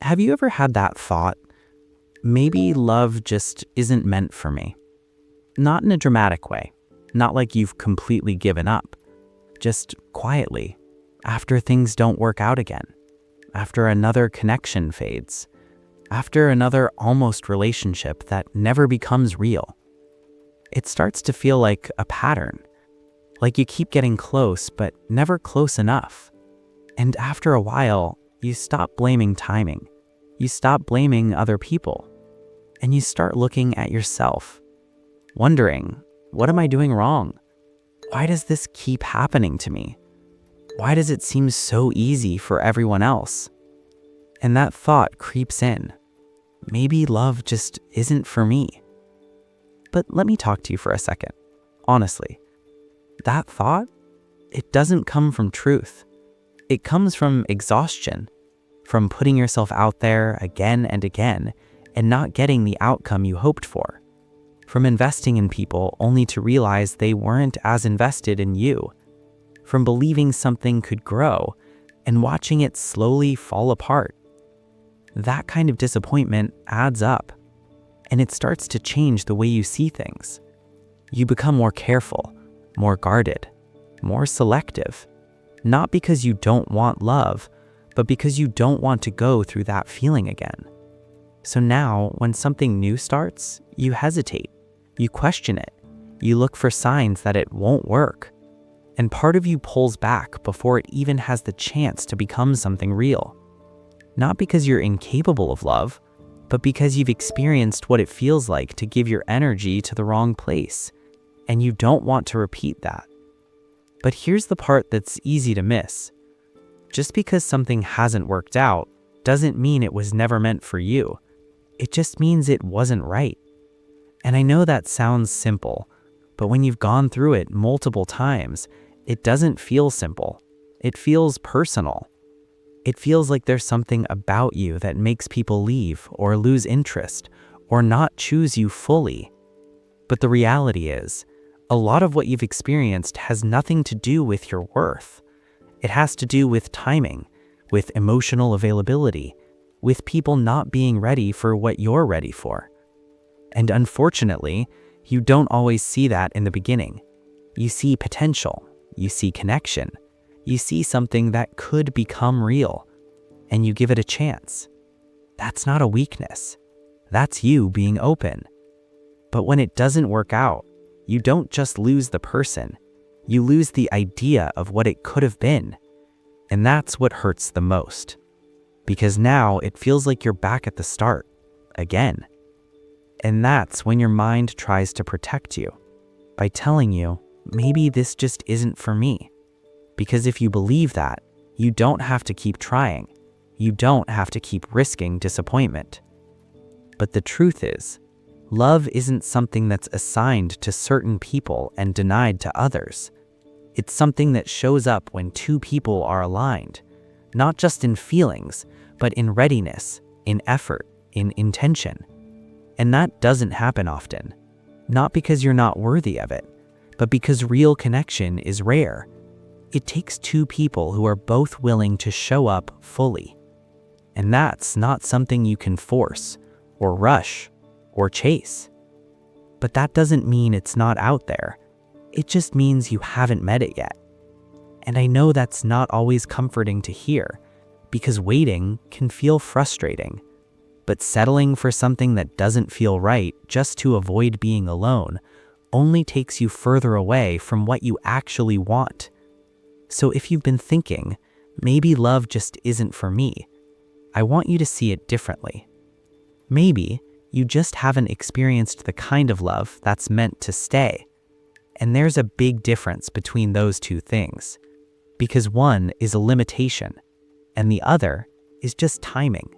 Have you ever had that thought? Maybe love just isn't meant for me. Not in a dramatic way, not like you've completely given up, just quietly, after things don't work out again, after another connection fades, after another almost relationship that never becomes real. It starts to feel like a pattern, like you keep getting close but never close enough. And after a while, you stop blaming timing, you stop blaming other people, and you start looking at yourself, wondering, what am I doing wrong? Why does this keep happening to me? Why does it seem so easy for everyone else? And that thought creeps in. Maybe love just isn't for me. But let me talk to you for a second. Honestly, that thought, it doesn't come from truth. It comes from exhaustion, from putting yourself out there again and again and not getting the outcome you hoped for, from investing in people only to realize they weren't as invested in you, from believing something could grow and watching it slowly fall apart. That kind of disappointment adds up, and it starts to change the way you see things. You become more careful, more guarded, more selective, not because you don't want love, but because you don't want to go through that feeling again. So now, when something new starts, you hesitate, you question it, you look for signs that it won't work, and part of you pulls back before it even has the chance to become something real. Not because you're incapable of love, but because you've experienced what it feels like to give your energy to the wrong place, and you don't want to repeat that. But here's the part that's easy to miss. Just because something hasn't worked out doesn't mean it was never meant for you. It just means it wasn't right. And I know that sounds simple, but when you've gone through it multiple times, it doesn't feel simple. It feels personal. It feels like there's something about you that makes people leave or lose interest or not choose you fully. But the reality is, a lot of what you've experienced has nothing to do with your worth. It has to do with timing, with emotional availability, with people not being ready for what you're ready for. And unfortunately, you don't always see that in the beginning. You see potential, you see connection, you see something that could become real, and you give it a chance. That's not a weakness. That's you being open. But when it doesn't work out, you don't just lose the person, you lose the idea of what it could have been. And that's what hurts the most. Because now it feels like you're back at the start, again. And that's when your mind tries to protect you, by telling you, maybe this just isn't for me. Because if you believe that, you don't have to keep trying. You don't have to keep risking disappointment. But the truth is, love isn't something that's assigned to certain people and denied to others. It's something that shows up when two people are aligned, not just in feelings, but in readiness, in effort, in intention. And that doesn't happen often, not because you're not worthy of it, but because real connection is rare. It takes two people who are both willing to show up fully. And that's not something you can force, or rush, or chase. But that doesn't mean it's not out there. It just means you haven't met it yet. And I know that's not always comforting to hear, because waiting can feel frustrating. But settling for something that doesn't feel right just to avoid being alone only takes you further away from what you actually want. So if you've been thinking, maybe love just isn't for me, I want you to see it differently. Maybe you just haven't experienced the kind of love that's meant to stay. And there's a big difference between those two things, because one is a limitation, and the other is just timing.